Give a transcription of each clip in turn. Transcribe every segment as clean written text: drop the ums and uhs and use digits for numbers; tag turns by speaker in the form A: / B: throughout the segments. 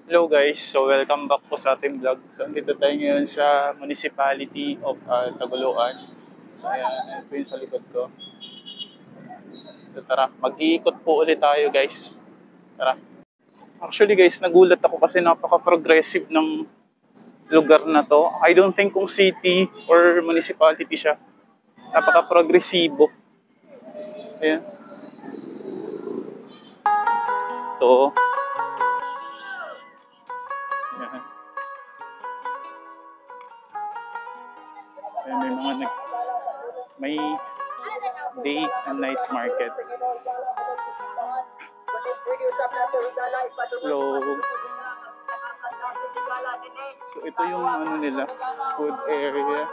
A: Hello guys, so welcome back po sa ating vlog. So dito tayo ngayon sa Municipality of Tagoloan. So ayan po yung sa likod ko. So tara, mag-iikot po ulit tayo guys. Tara. Actually guys, nagulat ako kasi napaka-progressive ng lugar na to. I don't think kung city or municipality siya. Napaka-progresibo. Ayan. Ito. Ayan, may day and night market. Hello. So ito yung ano nila, food area.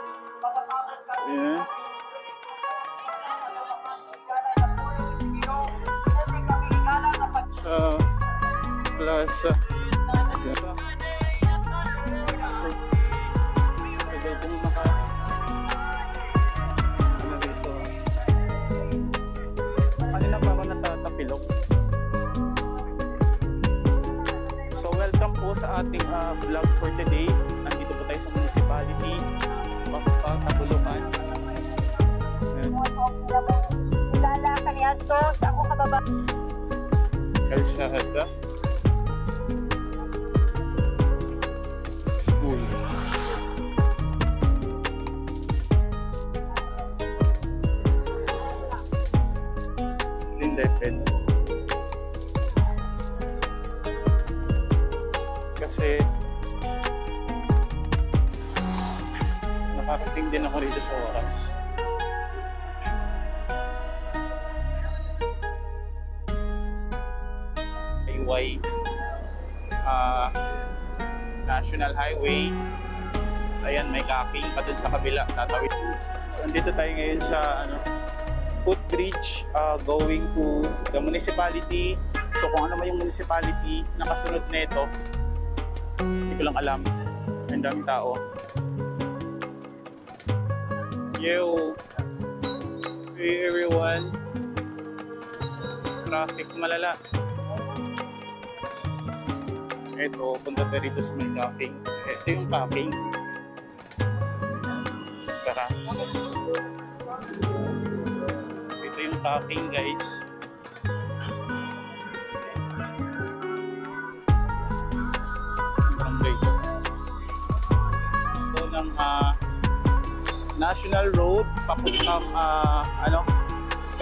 A: Ayan. Plaza. Ayan. So, tagal kong kanina parang natatapilok. So welcome po sa ating vlog for today. Nandito po tayo sa Municipality of Tagoloan. Kalsada. School. Independent. Kasi nakarating din ako rito sa oras. Highway, National Highway. So, ayan, may caking pa dun sa kabila, tatawid. So andito tayo ngayon sa footbridge going to the municipality. So kung ano man yung municipality nakasunod na ito, hindi ko lang alam. Ang daming tao. Yo! Hey everyone! Traffic malala. Ito, punta tayo rito sa may caking. Ito yung caking. Tara. Ito yung caking guys. Ito ng National Road papuntang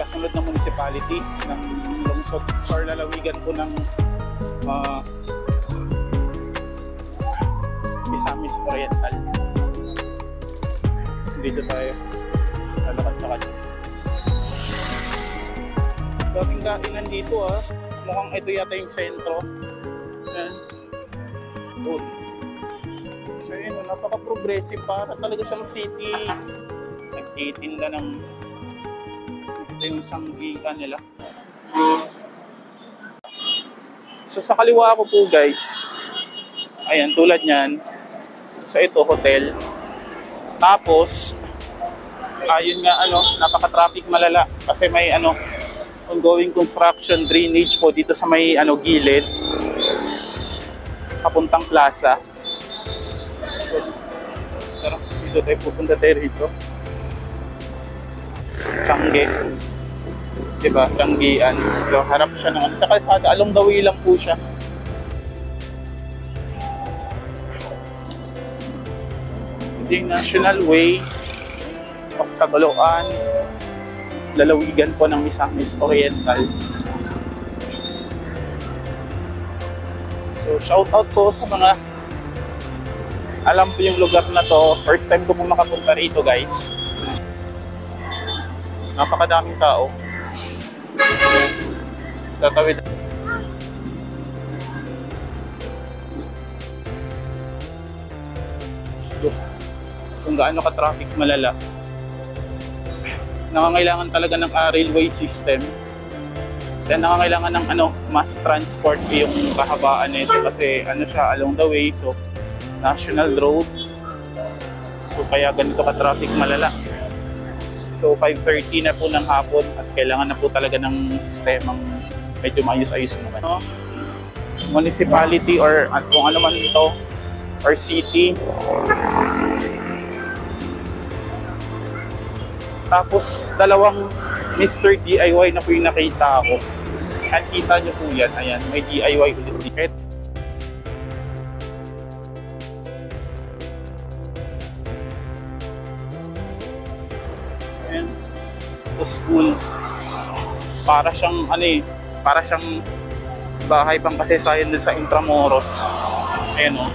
A: kasunod ng municipality ng lungsod or lalawigan po ng Misamis Oriental. Dito tayo lalakad-lakad. Daming kainan dito mukhang ito yata yung sentro. Good. So yun, napaka-progressive para talaga siyang city. Nagtitinda ng ito yung sanggikan nila. So sa kaliwa ko po guys, ayan tulad nyan. So ito hotel. Tapos ayun nga napaka-traffic malala kasi may ongoing construction drainage po dito sa may gilid papuntang plaza. Pero dito tayo pupunta tayo rito. Tangge. Diba? Tanggian. So harap siya naman sa kalsada. Along the way lang po siya. Yung National Way of Tagoloan, lalawigan po ng Misamis Oriental. So shout out po sa mga alam po yung lugar na to. First time ko po makapunta rito guys. Napakadaming tao. Tatawid. Kung gaano ka-traffic malala. Nangangailangan talaga ng railway system. Then nangangailangan ng mass transport yung kahabaan nito kasi siya along the way, so national road. So kaya ganito ka-traffic malala. So 5:30 na po ng hapon at kailangan na po talaga ng sistemang medyo maayos-ayos naman. municipality or kung ano man ito, or city. Tapos dalawang Mr. DIY na po yung nakita ako. At kita nyo po yan, ayan, may DIY ulit dito. Ayan, ito school. Para siyang ano eh, para siyang bahay pang kasaysayan dun sa Intramuros. Ayan o,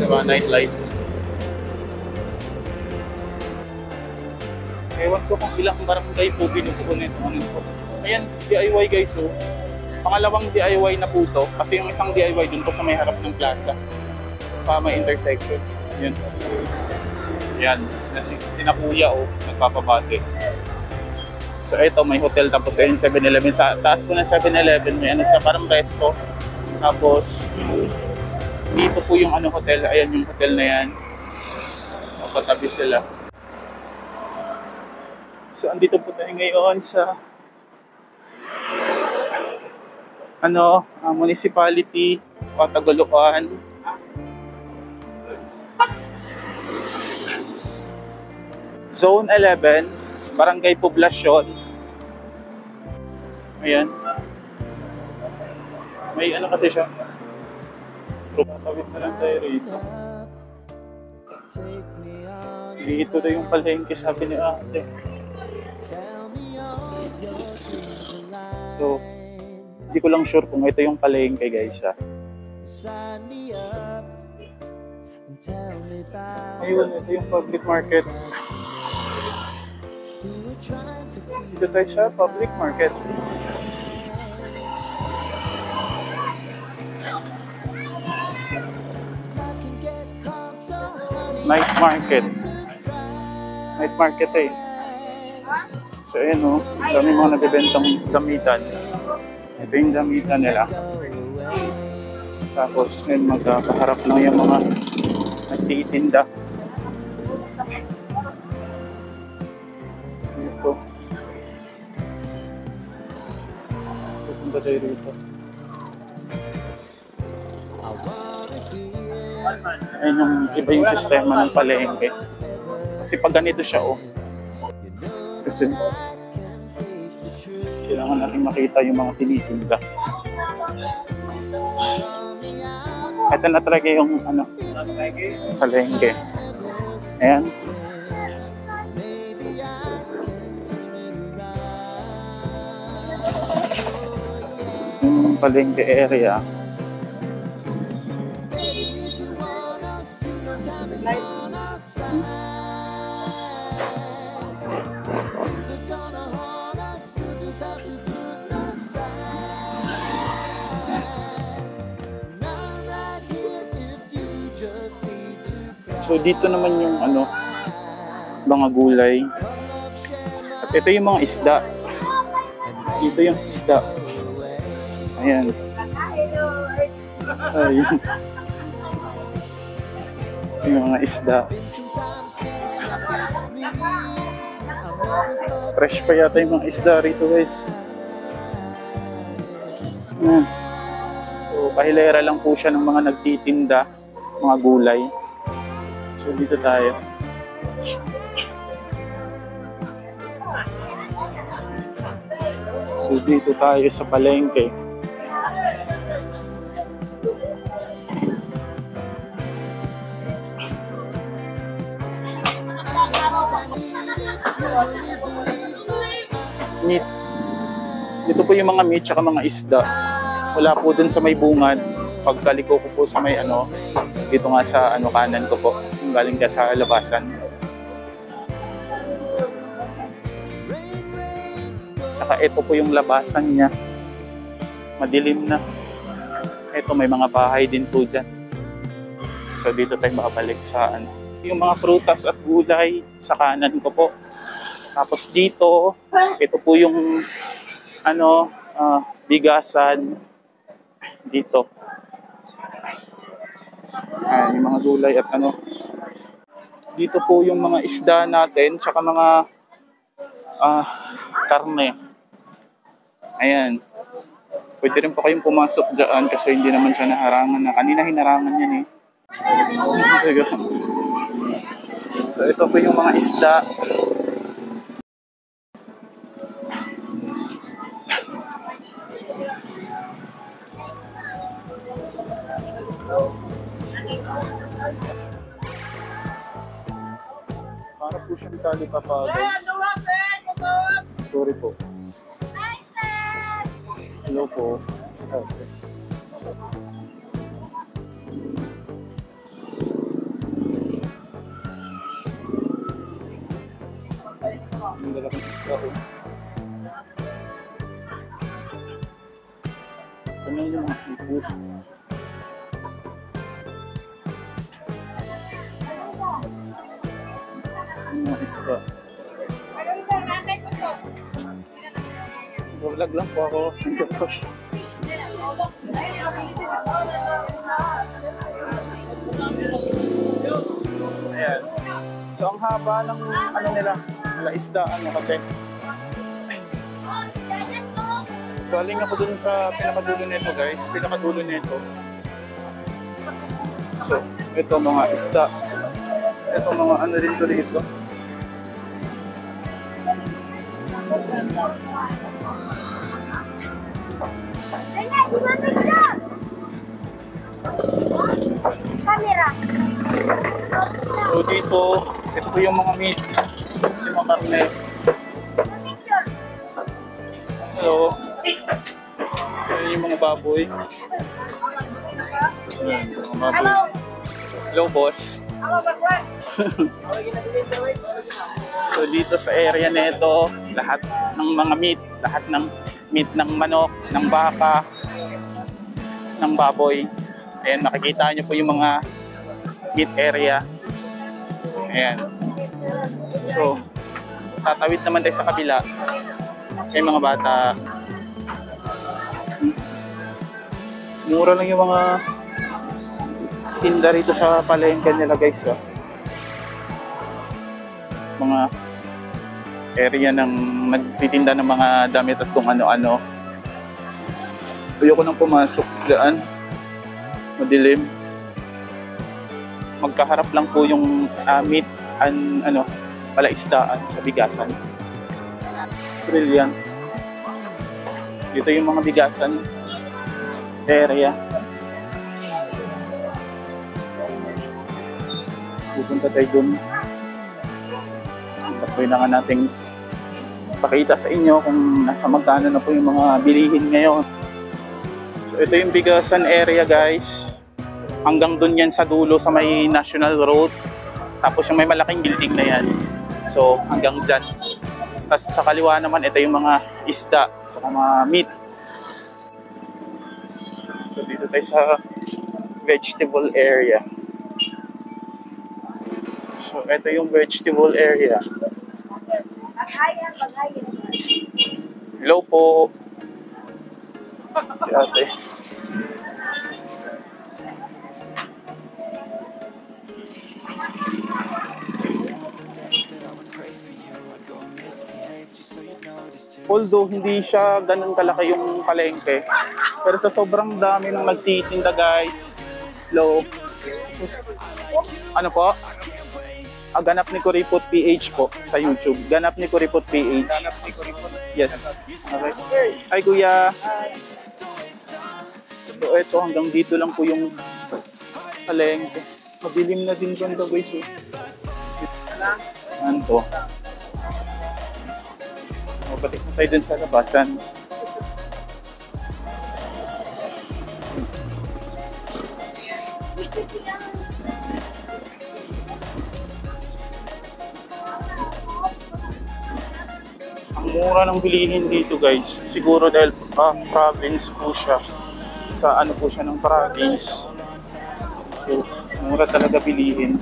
A: diba, nightlight. Ewan ko kung ilang barangay po binubuo nito. Ayan, DIY guys, oh. Pangalawang DIY na po to. Kasi yung isang DIY dun po sa may harap ng plaza. Sa may intersection. Yun. Ayan, sina kuya, oh, nagpapabate. So ito, may hotel, tapos ayun 7-Eleven. Sa taas po ng 7-Eleven, may ano sa parang resto. Tapos, dito po yung ano hotel. Ayan yung hotel na yan. Patabi sila. So, andito po tayo ngayon sa municipality o Tagoloan. Zone 11, Barangay Poblacion. Ayan. May ano kasi siya. Tawid na lang tayo rito. Dito na yung palengke, sabi ni ate. So, hindi ko lang sure kung ito yung palengke guys siya. Ayun, ito yung public market. Dito tayo sa public market. Night market. Night market eh. So ayun o, dami mga nabibentang damitan. Ito yung damitan nila. Tapos ngayon magkakaharap lang yung mga nagtitinda. Ito. Pupunta tayo rito. Ayun yung iba yung sistema ng palengke. Kasi pag ganito siya oh. Kasi kailangan natin makita yung mga tinitinda. Ito na talaga yung ano, palengke. Ayan. Yung palengke area. So dito naman yung ano, mga gulay. At ito yung mga isda. Dito yung isda. Ayan. Ayun. Yung mga isda. Fresh pa yata yung mga isda rito guys. Ayan. So pahilera lang po siya ng mga nagtitinda, mga gulay. So dito tayo. So dito tayo sa palengke. Meat. Dito po yung mga meat tsaka mga isda. Wala po dun sa may bungad. Pagkaliko ko po sa may ano, dito nga sa ano kanan ko po. Galing ka sa labasan. Saka ito po yung labasan niya. Madilim na. Ito may mga bahay din po dyan. So dito tayo babalik sa ano. Yung mga prutas at gulay sa kanan ko po. Tapos dito, ito po yung ano, bigasan dito. Ayan, yung mga gulay at ano. Dito po yung mga isda natin, tsaka mga karne. Ayan. Pwede rin po kayong pumasok dyan kasi hindi naman siya naharangan na. Kanina hinarangan yan eh. So ito po yung mga isda. Para po siyang talipapa, guys. Sorry po. Hello po. Okay. Ang lalaking isda ko. Ito na yung mga seafood. Mga isda. Vlog lang po ako. Ayan. So ang haba ng ano nila isdaan niya kasi galing ako dun sa pinakadulo nito, guys. Pinakadulo nito. So ito mga isda. Ito mga ano rin to dito.
B: Camera.
A: So dito, ito po yung mga meat, yung mga karne. Hello. Ayan yung mga baboy. Ayan, yung mga baboy. Hello, boss. So dito sa area nito, lahat ng mga meat, lahat ng meat ng manok, ng baka, ng baboy. Ayan, makikita nyo po yung mga meat area. Ayan. So, tatawid naman tayo sa kabila. May mga bata. Mura lang yung mga tinda rito sa palengke nila, guys. Oh. Mga area ng nagtitinda ng mga damit at kung ano-ano. Ayoko nang pumasok dyan. Madilim. Magkaharap lang po yung meat and palaisdaan sa bigasan. Brilliant. Dito yung mga bigasan area. Pupunta tayo dun. Patuloy na nga nating pakita sa inyo kung nasa magkano na po yung mga bilihin ngayon. So ito yung bigasan area, guys. Hanggang dun yan sa dulo sa may National Road. Tapos yung may malaking building na yan. So hanggang dyan. Tapos sa kaliwa naman, ito yung mga isda, sa mga meat. So dito tayo sa vegetable area. So ito yung vegetable area. Hello po. Si ate. Although hindi siya ganun kalaki yung palengke, pero sa sobrang dami ng nagtitinda, guys. Hello. So, ano po? Ganap ni Kuripot PH po sa YouTube. Ganap ni Kuripot PH. Ganap ni Kuripot? Yes. Okay. Hi kuya. So ito, hanggang dito lang po yung palengke. Madilim na din dito, guys. Ano to? Balik na tayo dun sa labasan. Ang mura ng bilihin dito, guys. Siguro dahil province po siya. Sa ano po siya ng province. So, mura talaga bilihin.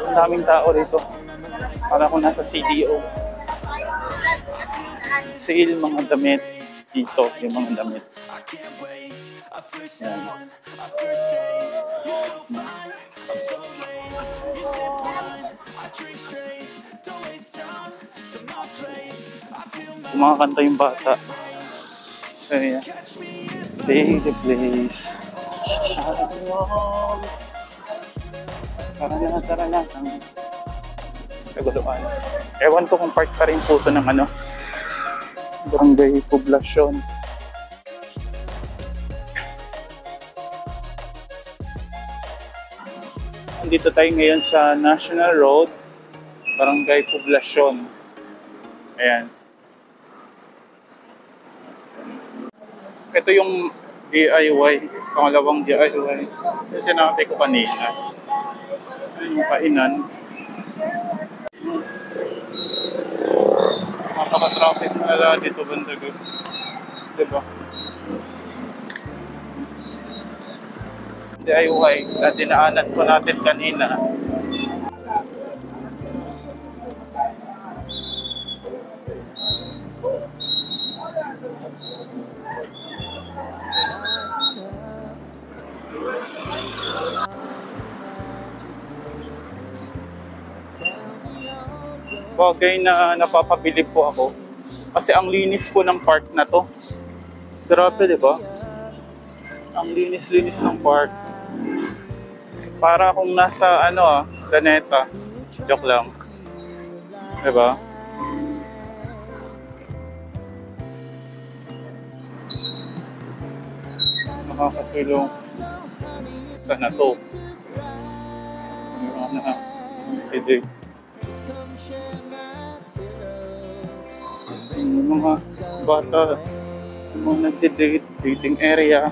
A: Ang daming tao rito. Para kung nasa CDO. Sale mga damit. Dito yung mga damit. Yan. Kumakanta yung bata. So, yeah. Say the place. Tara na. Kaguluan. Ewan ko kung part pa rin po ito ng ano, Barangay Poblacion. Andito tayo ngayon sa National Road, Barangay Poblacion. Ayan. Ito yung DIY, pangalawang DIY. Yung sinabi ko kanina. Yung kainan. Mapaka-traffic na dito banda ko. Diba? DIY na dinaanan po natin kanina. Bagay na napapabilib po ako kasi ang linis po ng park na to. Grabe, di ba? Ang linis-linis ng park. Para kung nasa Planeta. Joke lang. Di ba? Nakakasulong. Sana to. Hindi. Yung mga bata, yung mga nagde-date, dating area.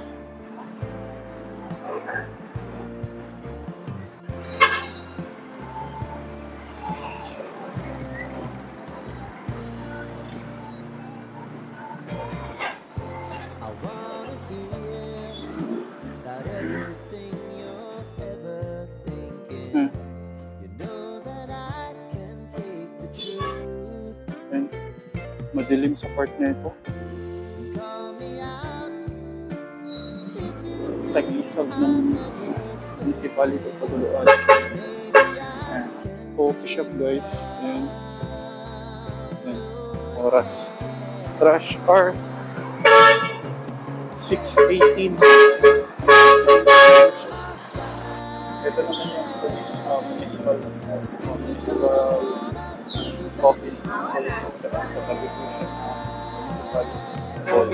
A: Madilim sa part na ito. Sa gisag ng municipality of Tagoloan. Coffee shop guys. Ayan. Ayan. Oras. Rush hour. 6:18. Ito naman yung municipal office ng police sa katabi po siya municipal hall.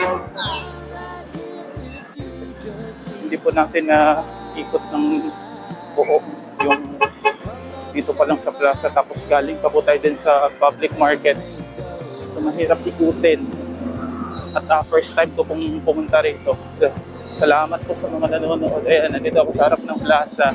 A: Hindi po natin na ikot ng buo yung dito pa lang sa plaza tapos galing pa po tayo din sa public market, so mahirap ikutin at first time ko pong pumunta rito. So, salamat po sa mga nanonood. Ayan, nandito ako sa harap ng plaza.